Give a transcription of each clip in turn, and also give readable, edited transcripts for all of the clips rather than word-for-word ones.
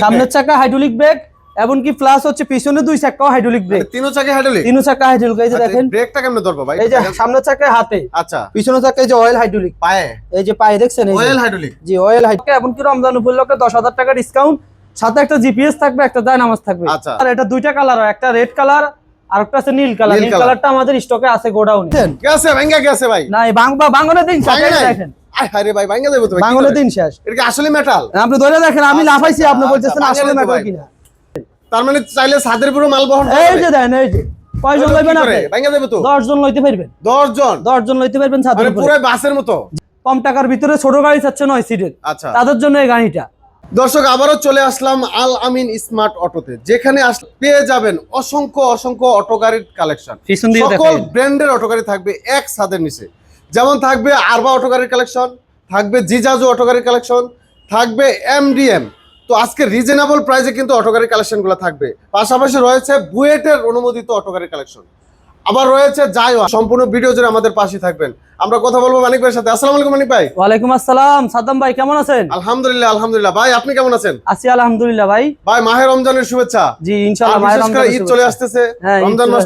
সামনের চাকা hydraulic break এমনকি প্লাস হচ্ছে পিছনে দুই চাকাও হাইড্রোলিক ব্রেক। তিনও চাকা হাইড্রোলিক? তিনও চাকা হাইড্রোলিক। এই যে দেখেন ব্রেকটা কেমনে ধরবো ভাই? এই যে সামনের চাকায় হাতে, আচ্ছা পিছনের চাকায় যে অয়েল হাইড্রোলিক পায়ে, এই যে পায়ে দেখছেন অয়েল হাইড্রোলিক। জি অয়েল হাইড্রোলিক। এমনকি রমজান উপলক্ষে 10,000 টাকা ডিসকাউন্ট, সাথে একটা জিপিএস থাকবে, একটা ডায়নামাস থাকবে। আচ্ছা আর এটা দুইটা কালার হয়, একটা রেড কালার আর একটা আছে নীল কালার। নীল কালারটা আমাদের স্টকে আছে গোডাউনে। গেছে ভাঙা গেছে ভাই? না এই বাংলা দিন দেখেন। আরে ভাই ভাঙা দেব তো ভাই? বাংলা দিন শেষ। এটা কি আসলে মেটাল? আপনি ধরে দেখেন, আমি লাফাইছি, আপনি বলতেছেন আসলে মেটাল কিনা। তার মানে চাইলে ছাদের পুরো মাল বহন এই যে দেন, এই যে কয়জন লইবেন আপনি? ভাঙা দেব তো? 10 জন লইতে পারবেন। 10 জন লইতে পারবেন ছাদের উপরে। পুরো বাসের মতো। কম টাকার ভিতরে ছোট গাড়ি চাচ্ছে 9 সিটের, আচ্ছা তাদের জন্য এই গাড়িটা। দর্শক আবারও চলে আসলাম আল আমিন স্মার্ট অটোতে, যেখানে পেয়ে যাবেন অসংখ্য অসংখ্য অটো গাড়ির কালেকশন। সকল ব্র্যান্ডের অটো গাড়ি থাকবে এক ছাদের নিচে। যেমন থাকবে আরবা অটো গাড়ির কালেকশন, থাকবে জিজাজু অটো গাড়ির কালেকশন, থাকবে এমডিএম। তো আজকে রিজনেবল প্রাইসে কিন্তু অটো গাড়ির কালেকশনগুলো থাকবে। পাশাপাশি রয়েছে বুয়েটের অনুমোদিত অটো গাড়ির কালেকশন, আবার রয়েছে জাইওয়া। সম্পূর্ণ ভিডিও জুড়ে আমাদের পাশে থাকবেন। আমরা কথা বলবো মানিক ভাইয়ের সাথে। আসসালামু আলাইকুম মানিক ভাই। ওয়ালাইকুম আসসালাম সাদ্দাম ভাই, কেমন আছেন? আলহামদুলিল্লাহ আলহামদুলিল্লাহ। ভাই আপনি কেমন আছেন? আছি আলহামদুলিল্লাহ ভাই। ভাই মাহে রমজানের শুভেচ্ছা। জি ইনশাআল্লাহ, মাহে রমজানের ঈদ চলে আসতেছে, রমজান মাস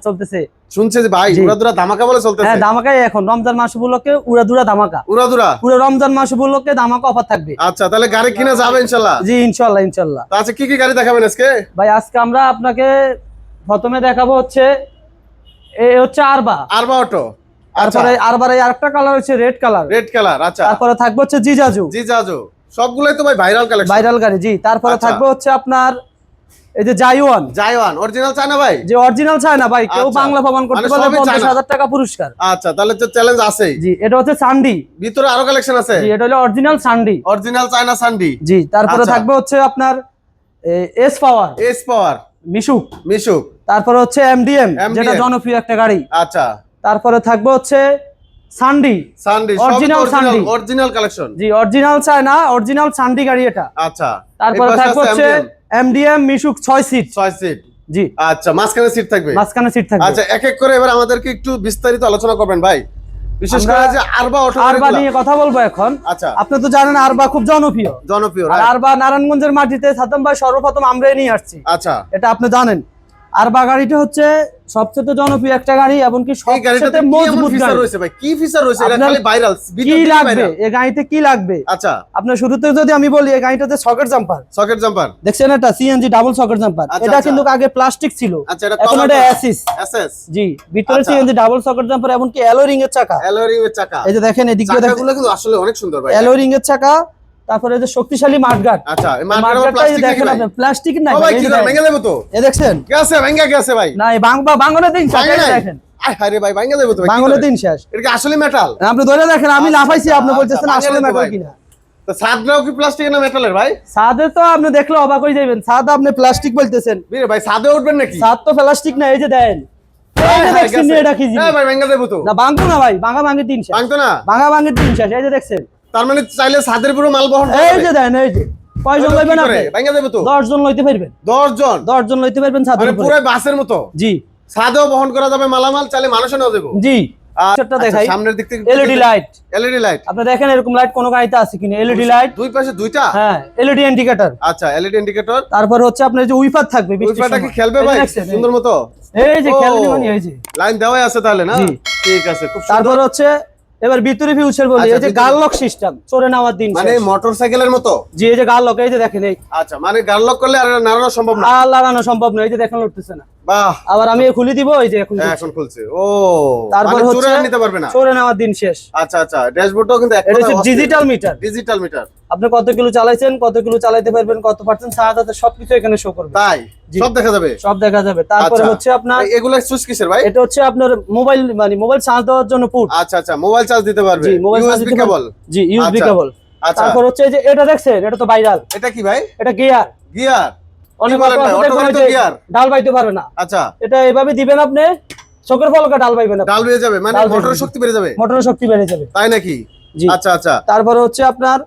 চলতেছে। শুনছে যে ভাই উড়াদুরা ধামাকা বলে চলতেছে। হ্যাঁ ধামাকাই এখন রমজান মাস উপলক্ষে উড়াদুরা ধামাকা। উড়াদুরা পুরো রমজান মাস উপলক্ষে ধামাকা অফার থাকবে। আচ্ছা তাহলে গাড়ি কিনা যাবে ইনশাআল্লাহ? জি ইনশাআল্লাহ ইনশাআল্লাহ। আচ্ছা কি কি গাড়ি দেখাবেন আজকে? ভাই আজকে আমরা আপনাকে প্রথমে দেখাবো হচ্ছে আরবা অটো। তারপরে আরবার আরেকটা কালার হচ্ছে রেড কালার। আচ্ছা তারপরে থাকবে হচ্ছে জিজাজু। সবগুলাই তো ভাই ভাইরাল কালেকশন, ভাইরাল গাড়ি। জি তারপরে থাকবে হচ্ছে আপনার এই যে জাইওয়ান অরিজিনাল চায় না ভাই? যে অরিজিনাল চায় না ভাই, কেউ বাংলা প্রমাণ করতে পারলে 50,000 টাকা পুরস্কার। আচ্ছা তাহলে তো চ্যালেঞ্জ আছে। জি এটা হচ্ছে সান্ডি, ভিতরে আরো কালেকশন আছে। জি এটা হলো অরিজিনাল সান্ডি, অরিজিনাল চায়না সান্ডি। জি তারপরে থাকবে হচ্ছে আপনার এস পাওয়ার মিশুক। তারপরে হচ্ছে এমডিএম, যেটা জনপ্রিয় একটা গাড়ি। আচ্ছা তারপরে তারপরে থাকবে হচ্ছে সান্ডি অরিজিনাল কালেকশন। জি অরিজিনাল চায় না, অরিজিনাল সান্ডি গাড়ি এটা। আচ্ছা তারপরে থাকবে হচ্ছে এমডিএম মিশুক 6 সিট। জি আচ্ছা মাঝখানে সিট থাকবে। আচ্ছা এক এক করে এবার আমাদেরকে একটু বিস্তারিত আলোচনা করবেন ভাই, বিশেষ করে যে আরবা নিয়ে কথা বলবো এখন। আচ্ছা আপনি তো জানেন আরবা খুব জনপ্রিয়। আর আরবা নারায়ণগঞ্জের মাটিতে সাদ্দাম ভাই সর্বপ্রথম আমরাই নিয়ে আসছি। আচ্ছা এটা আপনি জানেন। আরবা গাড়িটা হচ্ছে সবচেয়ে জনপ্রিয় একটা গাড়ি, এমনকি সবচেয়ে মজবুত গাড়ি। ভাই কি ফিচার রয়েছে? এটা খালি ভাইরাল। কি লাগবে এই গাড়িতে, কি লাগবে? আচ্ছা আপনার শুরুতে যদি আমি বলি, এই গাড়িটাতে সকেট জাম্পার দেখছেন, এটা সিএনজি ডাবল সকেট জাম্পার। এটা কিন্তু আগে প্লাস্টিক ছিল, এখন এটা এসএস। জি ভিতরে সিএনজি ডাবল সকেট জাম্পার, এমনকি অ্যালয় রিং এর চাকা। এই যে দেখেন এদিকে চাকাগুলো কিন্তু আসলে অনেক সুন্দর ভাই। অ্যালয় রিং এর চাকা। তারপরে যে শক্তিশালী মাঠগার্ড। আচ্ছা এই মাঠগার্ডটা দেখেন আপনি, প্লাস্টিক না ভাই, কি ভেঙে দেব তো? এই দেখছেন গেছে ভাই? না এই বাংলা দিন দেখেন। আরে ভাই ভেঙে দেব তো ভাই? বাংলা দিন শেষ। এটা কি আসলে মেটাল? আপনি ধরে দেখেন, আমি লাফাইছি, আপনি বলতেছেন আসলে মেটাল কিনা। তো ছাদটাও কি প্লাস্টিক না মেটালের ভাই? ছাদে তো আপনি দেখলে অবাক হয়ে যাবেন, ছাদ আপনি প্লাস্টিক বলতেছেন। ভাই ছাদে উঠবেন নাকি? ছাদ তো প্লাস্টিক না, এই যে দেন এটা কি জিনিস? ভাই ভেঙে দেব তো? না ভাঙবো না ভাই, ভাঙাভাঙির দিন শেষ। ভাঙতো না? ভাঙাভাঙির দিন শেষ। এই যে দেখছেন, তার মানে চাইলে ছাদের পুরো মাল বহন এই যে দেন, এই যে কয়জন লইবেন আপনি? ভেঙে দেব তো? 10 জন লইতে পারবেন। 10 জন লইতে পারবেন ছাদের উপরে, পুরো বাসের মতো। জি ছাদেও বহন করা যাবে মালামাল, চাইলে মানুষও নিয়ে যাবে। জি আচ্ছা দেখাই সামনের দিক থেকে এলইডি লাইট। আপনি দেখেন এরকম লাইট কোন গাড়িতে আছে কিনা? এলইডি লাইট দুই পাশে দুইটা। হ্যাঁ এলইডি ইন্ডিকেটর। আচ্ছা এলইডি ইন্ডিকেটর। তারপর হচ্ছে আপনার যে উইপার থাকবে, উইপারটা কি খেলবে ভাই সুন্দর মতো? এই যে খেলবে মানে এই যে লাইন দেওয়াই আছে তাহলে না? ঠিক আছে খুব সুন্দর। তারপর হচ্ছে এবার ভিতরে ফিউচার বলি, এই যে গার্লক সিস্টেম, চড়ে নেওয়ার দিন মানে মোটরসাইকেলের মতো। জি এই যে গার্লক, এই যে দেখেন এই। আচ্ছা মানে গার্লক করলে আর নাড়ানো সম্ভব না? আর লাগানো সম্ভব না, এই যে দেখেন উঠতেছে না। বাহ, আবার আমি খুলে দিব, এই যে এখন খুলছে। ও তারপর মানে হচ্ছে নিতে পারবে না, চড়ে নেওয়ার দিন শেষ। আচ্ছা আচ্ছা ড্যাশবোর্ডটাও কিন্তু এটা হচ্ছে ডিজিটাল মিটার। আপনি কত কিলো চালাইছেন, কত কিলো চালাতে পারবেন, কত পার্সেন্ট চার্জ আছে, সবকিছু এখানে শো করবে। তাই সব দেখা যাবে। তারপরে হচ্ছে আপনার এগুলা সুইচ কিসের ভাই? এটা হচ্ছে আপনার মোবাইল, মানে মোবাইল চার্জ দেওয়ার জন্য পুট। আচ্ছা আচ্ছা মোবাইল চার্জ দিতে পারবে। USB cable. জি ইউএসবি কেবল। তারপর হচ্ছে যে এটা দেখছেন, এটা তো ভাইরাল। এটা কি ভাই? এটা গিয়ার। অনেক ডাল বাইতে পারবে না। আচ্ছা এটা এভাবে দিবেন আপনি, চোখের পলকে ডাল বাইবে না, ডাল বেড়ে যাবে, মানে মোটরের শক্তি বেড়ে যাবে। তাই নাকি? আচ্ছা আচ্ছা। তারপর হচ্ছে আপনার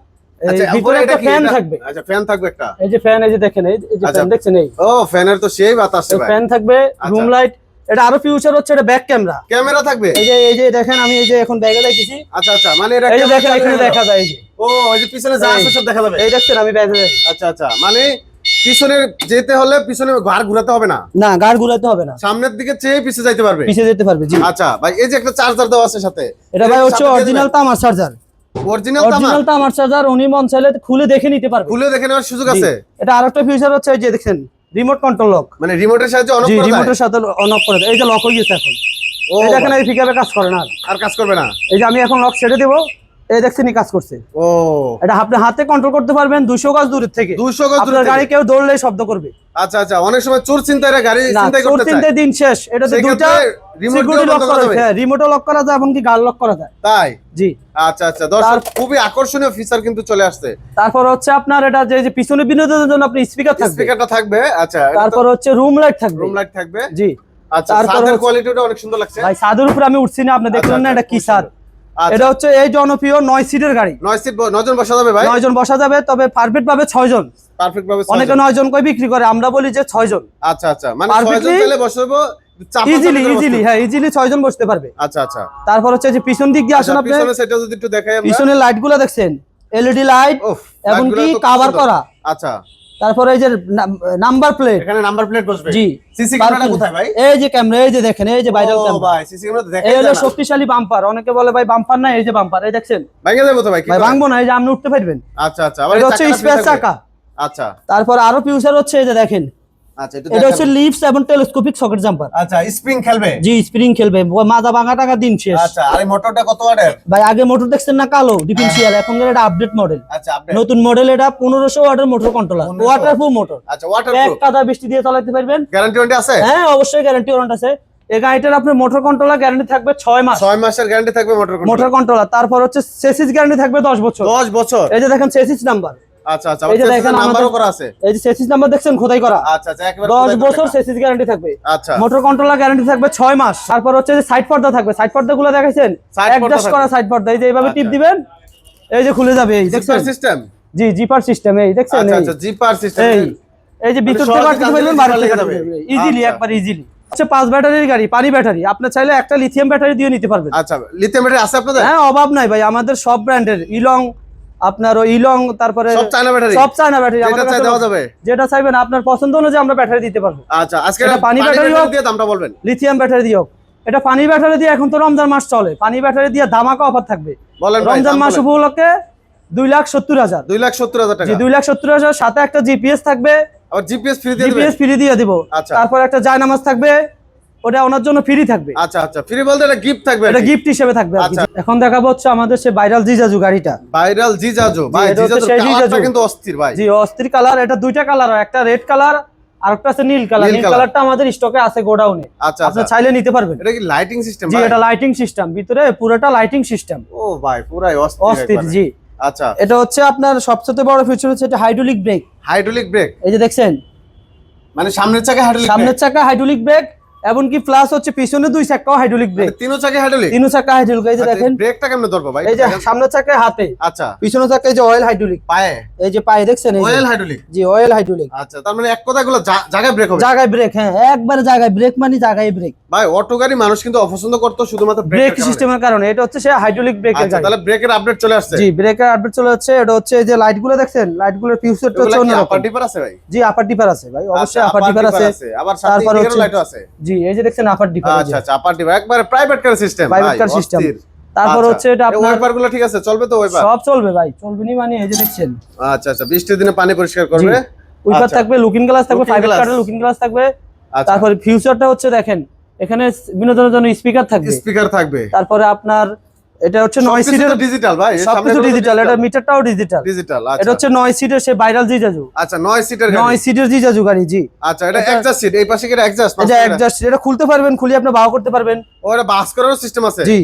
ভিতরে একটা ফ্যান থাকবে। আচ্ছা ফ্যান থাকবে একটা। এই যে ফ্যান, এই যে দেখেন, এই যে ফ্যান দেখছেন, এই ও ফ্যানের তো সেই বাতাস ভাই। ফ্যান থাকবে, রুম লাইট, এটা আরো ফিউচার হচ্ছে, এটা ব্যাক ক্যামেরা থাকবে। এই যে দেখেন, আমি এই যে এখন ব্যাগে দেখেছি। আচ্ছা আচ্ছা, মানে এটা এই যে দেখেন এখানে দেখা যায়, এই যে ও এই যে পিছনে যা আছে সব দেখা যাবে। এই দেখছেন আমি ব্যাগে দেখি। আচ্ছা আচ্ছা, মানে পিছনে যেতে হলে পিছনে ঘাড় ঘোরাতে হবে না, না গাড় ঘুরাতে হবে না, সামনের দিকে চেয়ে পিছে যাইতে পারবে, পিছে যেতে পারবে। জি আচ্ছা ভাই, এই যে একটা চার্জার দেওয়া আছে সাথে, এটা ভাই হচ্ছে অরিজিনাল তামার চার্জার। অরিজিনাল তামার চার্জার, উনি মন চাইলে খুলে দেখে নিতে পারবে, খুলে দেখে নেওয়ার সুযোগ আছে। এটা আরেকটা ফিচার হচ্ছে, এই যে দেখেন রিমোট কন্ট্রোল লক, মানে রিমোটের সাহায্যে অন অফ করা যায়। রিমোটের সাথে অন অফ করে দেয়। এই যে লক হয়ে গেছে এখন, এই দেখেন এই পিকআপে কাজ করে না, আর কাজ করবে না। এই যে আমি এখন লক ছেড়ে দেব, এই দেখছেনই কাজ করছে। ও এটা আপনি হাতে কন্ট্রোল করতে পারবেন 200 গজ দূর থেকে। 200 গজ দূর আপনার থেকে গাড়ি কেউ দৌড়লেই শব্দ করবে। আচ্ছা আচ্ছা, অনেক সময় চোর চিন্তায় গাড়ি চিন্তাই করতে চায়, চোর চিন্তায় দিন শেষ। এটাতে দুটো সিকিউরিটি লক করা যায়, হ্যাঁ রিমোটও লক করা যায়, এমনকি গাড়ি লক করা যায়। তাই? জি আচ্ছা আচ্ছা, দর্শক খুবই আকর্ষণীয় ফিচার কিন্তু চলে আসছে। তারপর হচ্ছে আপনার এটা যে পিছনে বিনোদনের জন্য আপনি স্পিকারটা থাকবে। আচ্ছা, তারপর হচ্ছে রুম লাইট থাকবে। জি আচ্ছা, ছাদের কোয়ালিটিটা অনেক সুন্দর লাগছে ভাই। ছাদের উপরে আমি উঠছি না, আপনি দেখলেন না এটা কি ছাদ। এটা হচ্ছে এই জনপ্রিয় 9 সিটের গাড়ি। 9 সিট, 9 জন বসা যাবে ভাই? 9 জন বসা যাবে, তবে পারফেক্ট ভাবে 6 জন। পারফেক্ট ভাবে 6 জন। অনেকে 9 জন কই বিক্রি করে, আমরা বলি যে 6 জন। আচ্ছা আচ্ছা, মানে 6 জন চাইলে বসবো ইজিলি, হ্যাঁ ইজিলি 6 জন বসতে পারবে। আচ্ছা আচ্ছা, তারপর হচ্ছে যে পিছন দিক দিয়ে আসেন আপনি, পিছনে সেটা যদি একটু দেখাই আমরা। পিছনের লাইটগুলো দেখছেন, এলইডি লাইট এবং কি কভার করা। আচ্ছা, তারপরে এই যে নাম্বার প্লেট, এখানে নাম্বার প্লেট বসবে। জি। সিসি ক্যামেরা কোথায় ভাই? এই যে ক্যামেরা, এই যে দেখেন, এই যে ভাইরাল ক্যামেরা। ভাই সিসি ক্যামেরা দেখাই এই হলো শক্তিশালী বাম্পার। অনেকে বলে ভাই বাম্পার না, এই যে বাম্পার, এই দেখছেন। ভাঙে যাবে তো ভাই? ভাই ভাঙবো না, এই যে আপনি উঠতে পারবেন। আচ্ছা আচ্ছা, আবার এটা হচ্ছে স্পেস চাকা। আচ্ছা, তারপর আরো ফিউচার হচ্ছে, এই যে দেখেন, আচ্ছা এটা হচ্ছে লিফটস এবং টেলিস্কোপিক সকেট জাম্পার। আচ্ছা, স্প্রিং খেলবে? জি, স্প্রিং খেলবে, মাজা ভাঙা টাকা দিন শেষ। আচ্ছা, আর এই মোটরটা কত ওয়াটের ভাই? আগে মোটর দেখছেন না কালো ডিফারেন্সিয়াল, এখন এটা আপডেট মডেল। আচ্ছা, আপডেট নতুন মডেল, এটা 1500 ওয়াটের মোটর কন্ট্রোলার, ওয়াটারপ্রুফ মোটর। আচ্ছা, ওয়াটারপ্রুফ, এক কাদা বৃষ্টি দিয়ে চালাতে পারবেন। গ্যারান্টি ওয়ারেন্টি আছে? হ্যাঁ অবশ্যই গ্যারান্টি ওয়ারেন্টি আছে। এই গাড়িটার আপনার মোটর কন্ট্রোলার গ্যারান্টি থাকবে 6 মাস। 6 মাসের গ্যারান্টি থাকবে মোটর কন্ট্রোলার। তারপর হচ্ছে চেসিস গ্যারান্টি থাকবে 10 বছর। 10 বছর? এই যে দেখেন চেসিস নাম্বার। আচ্ছা আচ্ছা, এই যে দেখেন নাম্বারও করা আছে। এই যে চেসিস নাম্বার দেখছেন খোদাই করা। আচ্ছা আচ্ছা, একবারে 10 বছর চেসিস গ্যারান্টি থাকবে। আচ্ছা, মোটর কন্ট্রোলার গ্যারান্টি থাকবে 6 মাস। তারপর হচ্ছে যে সাইড পর্দা থাকবে। সাইড পর্দাগুলো দেখাইছেন, অ্যাডজাস্ট করা সাইড পর্দা। এই যে এইভাবে টিপ দিবেন, এই যে খুলে যাবে। এই দেখছেন সিস্টেম? জি, জিপার সিস্টেম। এই দেখছেন, আচ্ছা আচ্ছা, জিপার সিস্টেম। এই যে ভিতর থেকে বাড়তে পারবেন, বাইরে থেকে যাবে ইজিলি, একবার ইজিলি। আচ্ছা, 5 ব্যাটারির গাড়ি, পানি ব্যাটারি। আপনি চাইলে একটা লিথিয়াম ব্যাটারি দিয়ে নিতে পারবেন। আচ্ছা, লিথিয়াম ব্যাটারি আছে আপনাদের? হ্যাঁ, অভাব নাই ভাই, আমাদের সব ব্র্যান্ডের ইলং, আপনার ইলং, তারপরে সব চায়না ব্যাটারি আমাদের কাছে দেওয়া যাবে। যেটা চাইবেন আপনার পছন্দ অনুযায়ী আমরা ব্যাটারি দিতে পারবো। আচ্ছা, আজকে পানি ব্যাটারি দিয়ে দামটা বলবেন। লিথিয়াম ব্যাটারি দিও। এটা পানি ব্যাটারি দিয়ে এখন তো রমজান মাস চলে, পানি ব্যাটারি দিয়ে ধামাকা অফার থাকবে। বলেন ভাই, রমজান মাস উপলক্ষে 2,70,000। 2,70,000 টাকা? জি, 2,70,000, সাথে একটা জিপিএস থাকবে। আর জিপিএস ফ্রি দিয়ে দিবেন? জিপিএস ফ্রি দিয়ে দিব। তারপর একটা জায়নামাজ থাকবে, ওটা ওনার জন্য ফ্রি থাকবে। আচ্ছা আচ্ছা, ফ্রি বলতে এটা গিফট থাকবে? এটা গিফট হিসেবে থাকবে। এখন দেখাবো হচ্ছে আমাদের সে ভাইরাল জিজাজু গাড়িটা। ভাইরাল জিজাজু ভাই, জিজাজু কালারটা কিন্তু অস্থির ভাই। জি, অস্থির কালার। এটা দুইটা কালার হয়, একটা রেড কালার আর একটা আছে নীল কালার। নীল কালারটা আমাদের স্টকে আছে গোডাউনে। আচ্ছা, আপনি চাইলে নিতে পারবেন। এটা কি লাইটিং সিস্টেম? জি, এটা লাইটিং সিস্টেম, ভিতরে পুরোটা লাইটিং সিস্টেম। ও ভাই, পুরাই অস্থির। জি, আচ্ছা। এটা হচ্ছে আপনার সবচেয়ে বড় ফিচার হচ্ছে এটা হাইড্রোলিক ব্রেক। হাইড্রোলিক ব্রেক, এই যে দেখছেন, মানে সামনের চাকা হাইড্রোলিক, সামনের চাকা হাইড্রোলিক ব্রেক, এমনকি প্লাস হচ্ছে পিছনে 2 চাকাও হাইড্রোলিক ব্রেক। তিনও চাকা হাইড্রোলিক? তিনও চাকা হাইড্রোলিক। এই যে দেখেন ব্রেকটা কেমনে ধরবো ভাই? এই যে সামনের চাকায় হাতে, আচ্ছা, পিছনের চাকায় যে অয়েল হাইড্রোলিক পায়ে, এই যে পায়ে দেখছেন অয়েল হাইড্রোলিক। জি, অয়েল হাইড্রোলিক। আচ্ছা, তার মানে এক কথায় গুলো জায়গায় ব্রেক হবে? জায়গায় ব্রেক, হ্যাঁ একবারে জায়গায় ব্রেক, মানে জায়গায় ব্রেক। ভাই অটো গাড়ি মানুষ কিন্তু অপছন্দ করতো শুধুমাত্র ব্রেক সিস্টেমের কারণে। এটা হচ্ছে সে হাইড্রোলিক ব্রেকের গাড়ি। তাহলে ব্রেকের আপডেট চলে আসছে? জি, ব্রেকের আপডেট চলে আসছে। এটা হচ্ছে এই যে লাইটগুলো দেখছেন, লাইটগুলোর ফিউচারটা হচ্ছে অন্যরকম। আপার ডিপার আছে ভাই? জি, আপার ডিপার আছে ভাই, অবশ্যই আপার ডিপার আছে। আবার সাথে ইন্ডিকেটর লাইটও আছে? জি, এই যে দেখছেন আপার ডিপার। আচ্ছা আচ্ছা, আপার ডিপার একবারে private car system. Private car system. তারপর হচ্ছে এটা আপনার ওয়াইপারগুলো ঠিক আছে? চলবে তো ওয়াইপার? সব চলবে ভাই, চলবে নি মানে এই যে দেখছেন। আচ্ছা আচ্ছা, বৃষ্টির দিনে পানি পরিষ্কার করবে। ওয়াইপার থাকবে, লুকিং গ্লাস থাকবে, ফাইবার কার্ডের লুকিং গ্লাস থাকবে। তারপরে ফিউচারটা হচ্ছে দেখেন, এখানে বিনোদনের জন্য স্পিকার থাকবে। তারপরে আপনার এটা হচ্ছে 9 সিটের ডিজিটাল ভাই, সবকিছু ডিজিটাল। এটা মিটারটাও ডিজিটাল। এটা হচ্ছে 9 সিটের সে ভাইরাল জিজাজু। আচ্ছা, 9 সিটের গাড়ি? 9 সিটের জিজাজু গাড়ি। জি, আচ্ছা, এটা অ্যাডজাস্ট সিট, এই পাশে কি অ্যাডজাস্ট? এটা অ্যাডজাস্ট, এটা খুলতে পারবেন, খুলে আপনি বাও করতে পারবেন। ও, এটা বাস করার সিস্টেম আছে? জি।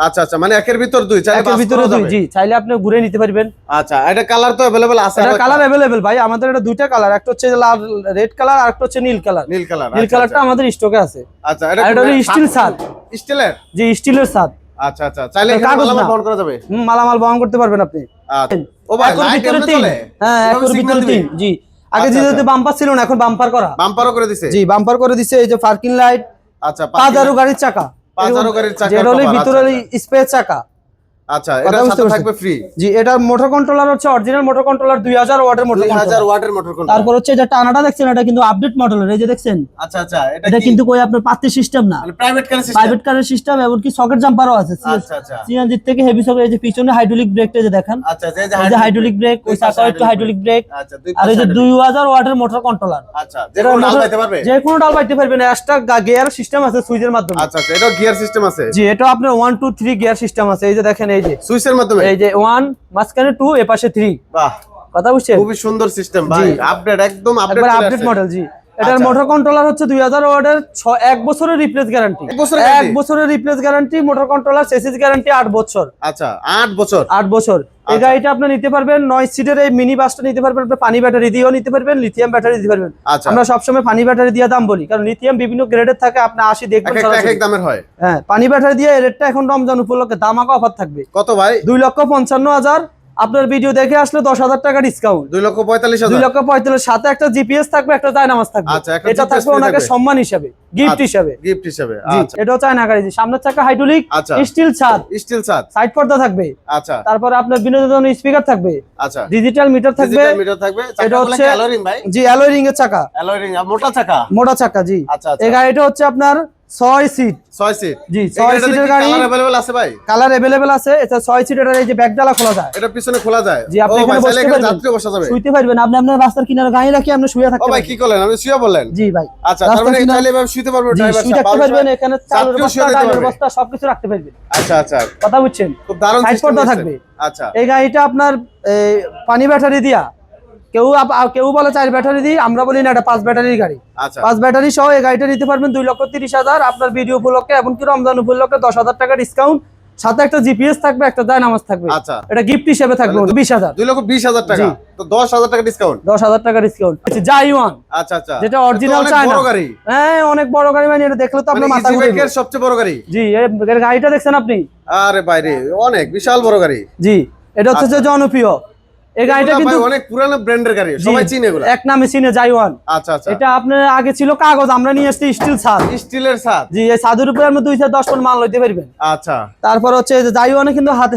আচ্ছা আচ্ছা, মানে একের ভিতর দুই, চাইলে বাস ভিতরে দুই। জি, চাইলে আপনি ঘুরে নিতে পারবেন। আচ্ছা, এটা কালার তো अवेलेबल আছে? এটা কালার अवेलेबल ভাই, আমাদের এটা দুইটা কালার, একটা হচ্ছে লাল রেড কালার আর একটা হচ্ছে নীল কালার। নীল কালারটা আমাদের স্টকে আছে। আচ্ছা, এটা স্টিল ছাদ? স্টিলের। জি, স্টিলের ছাদ। আচ্ছা আচ্ছা, চাইলে মালামাল বহন করা যাবে? মালামাল বহন করতে পারবেন আপনি। আচ্ছা, ও ভাই লাইট এমন চলে? হ্যাঁ, একর ভিতরে 3। জি, আগে যেহেতু বাম্পার ছিল না, এখন বাম্পার করা। বাম্পারও করে দিয়েছে? জি, বাম্পার করে দিয়েছে। এই যে পার্কিং লাইট, আচ্ছা, পাজারো গাড়ির চাকা, পাজারো গাড়ির চাকা, যেটা হলো ভিতরে স্পেস চাকা। আচ্ছা, এটা সাথে থাকবে ফ্রি। জি, এটার মোটর কন্ট্রোলার হচ্ছে অরিজিনাল মোটর কন্ট্রোলার 2000 ওয়াটের মোটর কন্ট্রোলার, 2000 ওয়াটের মোটর কন্ট্রোলার। তারপর হচ্ছে যে টানাটা দেখছেন, এটা কিন্তু আপডেট মডেলের, এই যে দেখছেন। আচ্ছা আচ্ছা, এটা কিন্তু কই আপনার পাতি সিস্টেম না, মানে প্রাইভেট কারের সিস্টেম, প্রাইভেট কারের সিস্টেম, এবং কি সকেট জাম্পারও আছে। আচ্ছা আচ্ছা, সিএনজি থেকে হেভি সকেট, এই যে পিছনে হাইড্রোলিক ব্রেকটা যে দেখেন। আচ্ছা, এই যে হাইড্রোলিক ব্রেক, ওই চাকা একটু হাইড্রোলিক ব্রেক। আচ্ছা, আর এই যে 2000 ওয়াটের মোটর কন্ট্রোলার। আচ্ছা, যে কোনো ডাল পাইতে পারবে, যে কোনো ডাল পাইতে পারবেন। এক্সট্রা গিয়ার সিস্টেম আছে সুইচের মাধ্যমে। আচ্ছা আচ্ছা, এটা গিয়ার সিস্টেম আছে। জি, এটা আপনার 1 2 3 গিয়ার সিস্টেম আছে, এই যে দেখেন, এই যে সুইচের মাধ্যমে, এই যে 1 মাঝখানে 2 এ পাশে 3। বাহ, কথা বুঝছেন? খুবই সুন্দর সিস্টেম ভাই, আপডেট, একদম আপডেট মডেল। জি, এটার মোটর কন্ট্রোলার হচ্ছে 2000 ওয়াটের, 1 বছরের রিপ্লেস গ্যারান্টি, 1 বছরের replace guarantee. Motor controller chassis guarantee 8 বছর। আচ্ছা, 8 বছর, 8 বছর। এই গাড়িটা আপনি নিতে পারবেন 9 সিটের, এই মিনি বাসটা নিতে পারবেন, আপনি পানি ব্যাটারি দিয়েও নিতে পারবেন, লিথিয়াম ব্যাটারি দিতে পারবেন। আমরা সবসময় পানি ব্যাটারি দিয়ে দাম বলি, কারণ লিথিয়াম বিভিন্ন গ্রেডের থাকে, আপনি 80 দেখবেন এক এক দামের হয়। হ্যাঁ, পানি ব্যাটারি দিয়ে এই রেটটা এখন রমজান উপলক্ষে দামাকা অফার থাকবে। কত ভাই? 2,55,000। আপনার ভিডিও দেখে আসলে 10,000 টাকা ডিসকাউন্ট, 2,45,000। 2,45,000 সাথে একটা জিপিএস থাকবে, একটা জায়নামাজ থাকবে। আচ্ছা, এটা থাকবে ওনাকে সম্মান হিসেবে, গিফট হিসেবে। আচ্ছা, এটাও চায়না গাড়ি। সামনের চাকা হাইড্রোলিক, স্টিল ছাদ, সাইড পর্দা থাকবে। আচ্ছা, তারপরে আপনার বিনোদন স্পিকার থাকবে। আচ্ছা, ডিজিটাল মিটার থাকবে। এটা হচ্ছে অ্যালয় রিং ভাই? জি, অ্যালয় রিং এর চাকা, অ্যালয় রিং, মোটা চাকা, মোটা চাকা। জি, আচ্ছা, এই গাড়িটা হচ্ছে আপনার 6 সিট। 6 সিট। জি, 6 সিটের গাড়ি। কালার अवेलेबल আছে ভাই? কালার अवेलेबल আছে। এটা 6 সিটের, এই যে ব্যাক ডালা খোলা যায়, এটা পিছনে খোলা যায়। জি, আপনি এখানে বসতে পারবেন, যাত্রী বসা যাবে, শুইতে পারবেন। আপনি আপনার রাস্তার কিনারে গাড়ি রাখি আপনি শুয়ে থাকতে পারবেন। ও ভাই, কি করলেন? আমি শুয়ে বললেন? জি ভাই। আচ্ছা, তার মানে চাইলে এভাবে শুইতে পারবেন, ড্রাইভার শুয়ে থাকতে পারবেন, এখানে চালের বস্তা, ডালের বস্তা সবকিছু রাখতে পারবেন। আচ্ছা আচ্ছা, কথা বুঝছেন? খুব দারুণ সাইড সিস্টেম পর্দা থাকবে। আচ্ছা, এই গাড়িটা আপনার পানি ব্যাটারি দিয়া, কেউ বলে 4 ব্যাটারি দিই, আমরা বলি না, এটা 5 ব্যাটারির গাড়ি। আচ্ছা, 5 ব্যাটারি সহ এই গাড়িটা নিতে পারবেন 2,30,000। আপনার ভিডিও উপলক্ষে, এমনকি রমজান উপলক্ষে 10,000 টাকা ডিসকাউন্ট, সাথে একটা জিপিএস থাকবে, একটা জায়নামাজ থাকবে। আচ্ছা, এটা গিফট হিসেবে থাকবে 20,000। 2,20,000 টাকা, তো 10,000 টাকা ডিসকাউন্ট, 10,000 টাকা ডিসকাউন্ট। জাইওয়ান, আচ্ছা আচ্ছা, যেটা অরিজিনাল চায়না গাড়ি। হ্যাঁ, অনেক বড় গাড়ি, মানে এটা দেখলে তো আপনার মাথা ঘুরে যাবে। সবচেয়ে বড় গাড়ি। জি, এর গাড়িটা দেখছেন আপনি? আরে বাইরে, অনেক বিশাল বড় গাড়ি। জি, এটা হচ্ছে যে জনপ্রিয় এই গাড়িটা, কিন্তু অনেক পুরানো ব্র্যান্ডের গাড়ি, সবাই চিনে এগুলো, এক নামে চিনে, জাইওয়ান। আচ্ছা আচ্ছা, এটা আপনার আগে ছিল কাগজ, আমরা নিয়ে আসছি স্টিল ছাদ, স্টিলের ছাদ। জি, এই ছাদের উপরে আপনি 2-10 টন মাল লইতে পারবেন। আচ্ছা, তারপর হচ্ছে যে জাইওয়ানে কিন্তু হাতে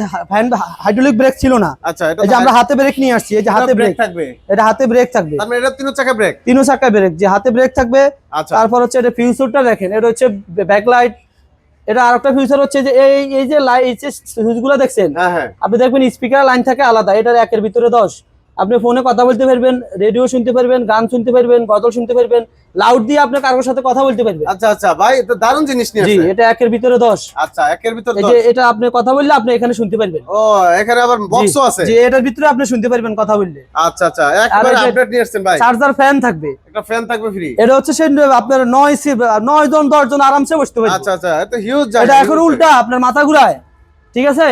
হাইড্রোলিক ব্রেক ছিল না। আচ্ছা, এই যে আমরা হাতে ব্রেক নিয়ে আসছি, এই যে হাতে ব্রেক থাকবে, এটা হাতে ব্রেক থাকবে। তার মানে এটা 3 চাকা ব্রেক, 3 চাকা ব্রেক, যে হাতে ব্রেক থাকবে। আচ্ছা, তারপর হচ্ছে এটা ফিউচারটা দেখেন, এটা হচ্ছে ব্যাকলাইট। এটা আরেকটা ফিউচার হচ্ছে যে এই যে লাইট সুইচগুলো দেখছেন, হ্যাঁ হ্যাঁ, আপনি দেখবেন স্পিকার লাইন থাকে আলাদা, এটার একের ভিতরে 10। আপনি ফোনে কথা বলতে পারবেন, রেডিও শুনতে পারবেন, গান শুনতে পারবেন, গজল শুনতে পারবেন, লাউড দিয়ে আপনি কারোর সাথে কথা বলতে পারবেন। আচ্ছা আচ্ছা ভাই, এটা দারুণ জিনিস নিয়ে জি, আসছে। এটা একের ভিতরে 10। আচ্ছা, একের ভিতর 10। এই যে এটা আপনি কথা বললে আপনি এখানে শুনতে পারবেন। ও, এখানে আবার বক্সও আছে। জি, এটার ভিতরে আপনি শুনতে পারবেন কথা বললে। আচ্ছা আচ্ছা, একবারে আপডেট নিয়ে আসছেন ভাই। চার্জার ফ্যান থাকবে, একটা ফ্যান থাকবে ফ্রি। এটা হচ্ছে সেই আপনার 9 জন 10 জন আরামসে বসতে পারবে। আচ্ছা আচ্ছা, এটা হিউজ জায়গা। এটা এখন উল্টা, আপনার মাথা ঘুরায়, ঠিক আছে?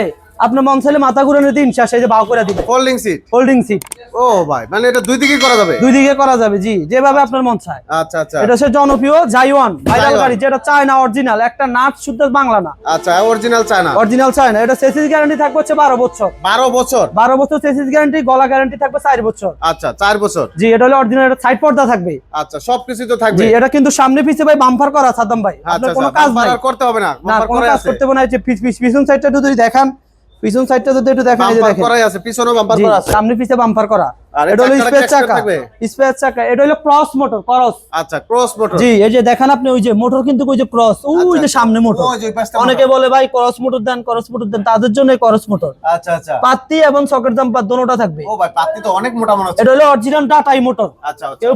আপনার মন চাইলে মাথা ঘুরানোর দিন শেষ, এই যে বাউ করে দিবে, ফোল্ডিং সিট। Holding seat. ও ভাই, মানে এটা দুই দিকে করা যাবে? দুই দিকে করা যাবে, জি, যেভাবে আপনার মন চায়। আচ্ছা আচ্ছা, এটা হচ্ছে জনপ্রিয় জাইওয়ান ভাইরাল গাড়ি, যেটা চায়না অরিজিনাল, একটা নাট শুদ্ধ বাংলা না। আচ্ছা, অরিজিনাল চায়না, অরিজিনাল চায়না। এটা চেসিস গ্যারান্টি থাকবে হচ্ছে 12 বছর। 12 বছর? 12 বছর চেসিস গ্যারান্টি, গলা গ্যারান্টি থাকবে 4 বছর। আচ্ছা, 4 বছর। জি, এটা হলো অরিজিনাল। এটা সাইড পর্দা থাকবে। আচ্ছা, সবকিছু তো থাকবে। জি, এটা কিন্তু সামনে পিছে ভাই বাম্পার করা সাদ্দাম ভাই, আপনার কোনো কাজ নাই, করতে হবে না, না কোনো কাজ করতে হবে না। এই যে পিছন সাইডটা যদি দেখান, পিছন সাইডটা যদি একটু দেখেন, এই যে দেখেন করাই আছে, পিছনেও বাম্পার করা আছে, সামনে পিছে বাম্পার করা। এটা হলো স্পেস চাকা, এটা হলো ক্রস মোটর, ক্রস। আচ্ছা, ক্রস মোটর। জি, এই যে দেখেন আপনি, ওই যে মোটর কিন্তু ওই যে ক্রস, ওই যে সামনে মোটর। অনেকে বলে ভাই ক্রস মোটর দেন, ক্রস মোটর দেন, তাদের জন্য ক্রস মোটর। আচ্ছা আচ্ছা, পাত্তি এবং সকেট জাম্পার দুটোটা থাকবে। ও ভাই, পাত্তি তো অনেক মোটা মনে হচ্ছে। এটা হলো অরিজিনাল টাটাই মোটর। আচ্ছা, কেউ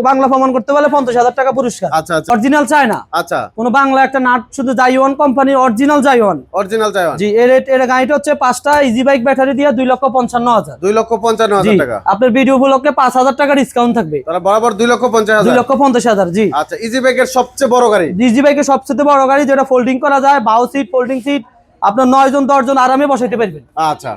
বাংলা প্রমাণ করতে পারলে 50,000 টাকা পুরস্কার। আচ্ছা আচ্ছা, অরিজিনাল চায়না। আচ্ছা, কোন বাংলা একটা নাট, শুধু জাইওয়ান কোম্পানি, অরিজিনাল জাইওয়ান। অরিজিনাল জাইওয়ান। জি, এর গাড়িটা হচ্ছে 5টা ইজি বাইক ব্যাটারি দিয়ে 2,55,000। 2,55,000 টাকা। আপনার ভিডিও উপলক্ষে 5,000 টাকা ডিসকাউন্ট থাকবে, তাহলে বরাবর 2,50,000। 2,50,000। জি, আচ্ছা, ইজি বাইকের সবচেয়ে বড় গাড়ি, ইজি বাইকের সবচেয়ে বড় গাড়ি, যেটা ফোল্ডিং করা যায়, বাউ সিট, ফোল্ডিং সিট, আপনার 9 জন 10 জন আরামে বসাইতে পারবেন। আচ্ছা,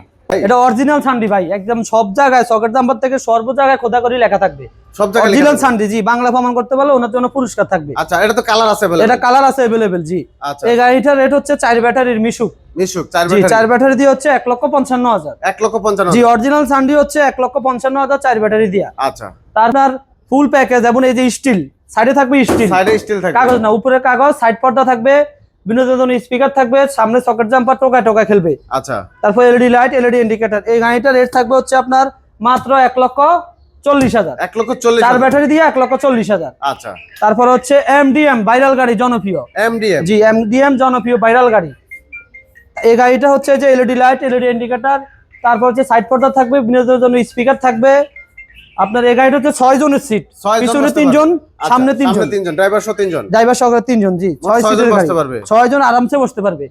এটা অরিজিনাল সান্ডি ভাই, একদম সব জায়গায় সকেট নাম্বার থেকে সর্ব জায়গায় খোদা করে লেখা থাকবে, সব জায়গায় অরিজিনাল সান্ডি। জি, বাংলা প্রমাণ করতে পারলে ওনার জন্য পুরস্কার থাকবে। আচ্ছা, এটা তো কালার আছে বলে? এটা কালার আছে अवेलेबल। জি, আচ্ছা, এই গাড়িটার রেট হচ্ছে 4 ব্যাটারির মিশুক। 4 ব্যাটারি দিয়ে হচ্ছে 1,55,000। 1,55,000। জি, অরিজিনাল সান্ডি হচ্ছে 1,55,000 4 ব্যাটারি দিয়া। আচ্ছা, তারপর ফুল প্যাকেজ, এবং এই যে স্টিল সাইডে থাকবে স্টিল, সাইডে স্টিল থাকবে, কাগজ না, উপরে কাগজ, সাইড পর্দা থাকবে, বিনোদন স্পিকার থাকবে, সামনে সকেট জাম্পার, টোকা টোকা খেলবে। আচ্ছা, তারপর এলইডি লাইট, এলইডি ইন্ডিকেটর। এই গাড়িটার রেট থাকবে হচ্ছে আপনার মাত্র 1,40,000। 1,40,000 4 ব্যাটারি দিয়ে 1,40,000। আচ্ছা, তারপর হচ্ছে এমডিএম ভাইরাল গাড়ি, জনপ্রিয় এমডিএম। জি, এমডিএম জনপ্রিয় ভাইরাল গাড়ি। এই গাড়িটা হচ্ছে যে এলইডি লাইট, এলইডি ইন্ডিকেটর, তারপর হচ্ছে সাইড পর্দা থাকবে, বিনোদনের জন্য স্পিকার থাকবে। আপনার এই গাড়িটা হচ্ছে 6 জনের সিট, পিছনে 3 জন, সামনে 3 জন, ড্রাইভার সহ 3 জন, ড্রাইভার সহ 3 জন। জি, 6 সিটের গাড়ি, 6 জন আরামসে বসতে পারবে।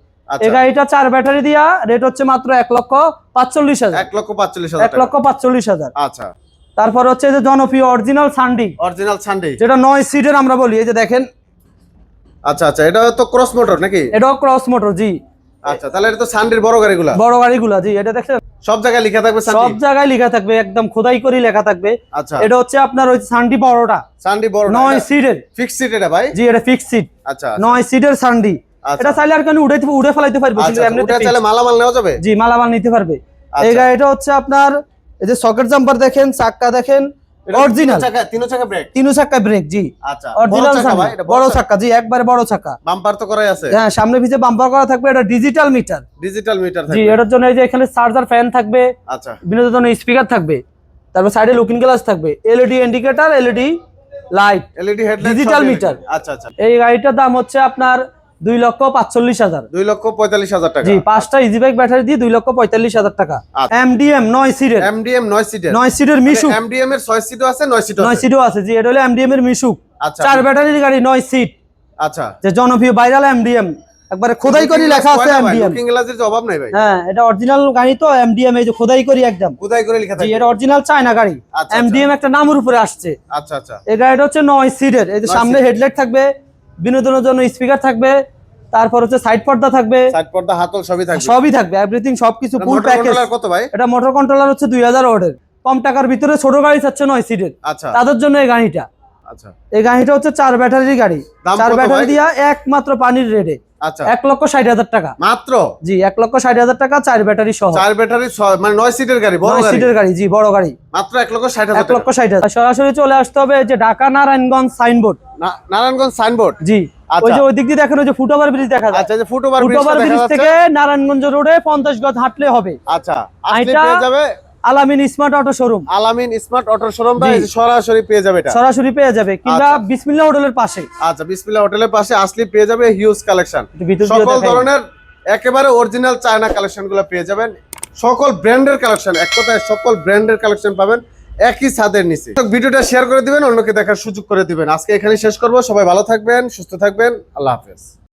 এই গাড়িটা 4 ব্যাটারি দিয়া রেট হচ্ছে মাত্র 1,45,000। 1,45,000, 1,45,000। আচ্ছা। তারপর হচ্ছে যে জনপ্রিয় অরিজিনাল সানডি, যেটা 9 সিটের আমরা বলি, এই যে দেখেন। আচ্ছা আচ্ছা, এটা তো ক্রস মোটর নাকি? এটাও ক্রস মোটর, জি। আচ্ছা, তাহলে এটা তো সানডির বড় গাড়িগুলা, জি। এটা দেখেন সব জায়গায় লেখা থাকবে, সব জায়গায় লেখা থাকবে, একদম খোদাই করে লেখা থাকবে। আচ্ছা, এটা হচ্ছে আপনার ওই সানডি বড়টা, 9 সিটের ফিক্সড সিট এটা ভাই? জি, এটা ফিক্সড সিট। আচ্ছা, 9 সিটের সানডি। এটা চাইলে আর কেন উড়ে ফেলাইতে পারবে, এমনিতে চাইলে মালামাল নেওয়া যাবে। জি, মালামাল নিতে পারবে। এই গাড়িটা হচ্ছে আপনার এই যে সকেট জাম্পার দেখেন, চাকা দেখেন, অরিজিনাল, 3 চাকা ব্রেক। জি, আচ্ছা, অরিজিনাল বড় চাকা, জি, একবারে বড় চাকা। বাম্পার তো করাই আছে, হ্যাঁ, সামনে পিছে বাম্পার করা থাকবে। এটা ডিজিটাল মিটার থাকবে। জি, এটার জন্য এই যে এখানে চার্জার ফ্যান থাকবে, আচ্ছা, বিনোদন স্পিকার থাকবে, তারপর সাইডে লুকিং গ্লাস থাকবে, LED indicator, LED light, LED headlight, digital meter. আচ্ছা আচ্ছা। এই গাড়িটার দাম হচ্ছে আপনার 2,45,000। 2,45,000 টাকা। জি, 5টা ইজি বাইক ব্যাটারি দিয়ে 2,45,000 টাকা। এমডিএম 9 সিটের, 9 সিটের মিশুক। এমডিএম এর 6 সিটও আছে, 9 সিটও আছে। জি, এটা হলো এমডিএম এর মিশুক। আচ্ছা, 4 ব্যাটারির গাড়ি, 9 সিট। আচ্ছা, যে জনপ্রিয় ভাইরাল এমডিএম, একবারে খোদাই করে লেখা আছে এমডিএম। লুকিং গ্লাসের যে অভাব নাই ভাই। হ্যাঁ, এটা অরিজিনাল গাড়ি তো এমডিএম, এই যে খোদাই করি একদম খোদাই করে লেখা থাকে। জি, এটা অরিজিনাল চায়না গাড়ি। এমডিএম একটা নামের উপরে আসছে। আচ্ছা আচ্ছা। এই গাড়িটা হচ্ছে 9 সিটের। এই যে সামনে হেডলাইট থাকবে, বিনোদনের জন্য স্পিকার থাকবে, তারপর হচ্ছে সাইড পর্দা থাকবে, হাতল সবই থাকবে, এভরিথিং সবকিছু ফুল প্যাকেজ। কত ভাই? এটা মোটর কন্ট্রোলার হচ্ছে 2000 ওয়াটের। কম টাকার ভিতরে ছোট গাড়ি চাচ্ছে 9 সিটের, আচ্ছা, তাদের জন্য এই গাড়িটা। আচ্ছা, এই গাড়িটা হচ্ছে 4 ব্যাটারির গাড়ি, 4 ব্যাটারি দিয়া একমাত্র পানির রেটে। আচ্ছা, 1,60,000 টাকা মাত্র। জি, 1,60,000 টাকা, 4 ব্যাটারি সহ। 4 ব্যাটারি মানে 9 সিটের গাড়ি, বড় গাড়ি, 9 সিটের গাড়ি, জি, বড় গাড়ি, মাত্র 1,60,000 টাকা। 1,60,000। সরাসরি চলে আসতে হবে যে ঢাকা নারায়ণগঞ্জ সাইনবোর্ড, নারায়ণগঞ্জ সাইনবোর্ড। জি, ওই যে ওই দিক দিয়ে দেখেন, ওই যে ফুটওভার ব্রিজ দেখা যায়। আচ্ছা, যে ফুটওভার ব্রিজ থেকে নারায়ণগঞ্জ রোডে 50 গজ হাঁটলে হবে। আচ্ছা, আসলে পেয়ে যাবে আলামিন স্মার্ট অটো শোরুম। আলামিন স্মার্ট অটো শোরুম ভাই, সরাসরি পেয়ে যাবে, এটা সরাসরি পেয়ে যাবে, কিংবা বিসমিল্লাহ হোটেলের পাশে। আচ্ছা, বিসমিল্লাহ হোটেলের পাশে আসলে পেয়ে যাবে হিউজ কালেকশন, সকল ধরনের একেবারে অরিজিনাল চায়না কালেকশনগুলো পেয়ে যাবেন, সকল ব্র্যান্ডের কালেকশন, এক কথায় সকল ব্র্যান্ডের কালেকশন পাবেন একই ছাদের নিচে। ভিডিওটা শেয়ার করে দিবেন, অন্যকে দেখার সুযোগ করে দিবেন। আজকে এখানে শেষ করব। সবাই ভালো থাকবেন, সুস্থ থাকবেন, আল্লাহ হাফেজ।